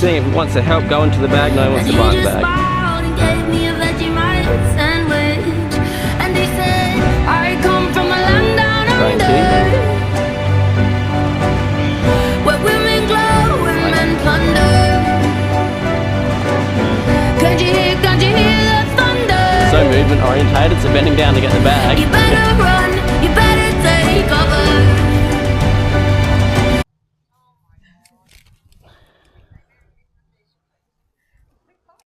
seeing if it wants to help go into the bag. No one wants to buy the bag. So movement orientated, so bending down to get the bag.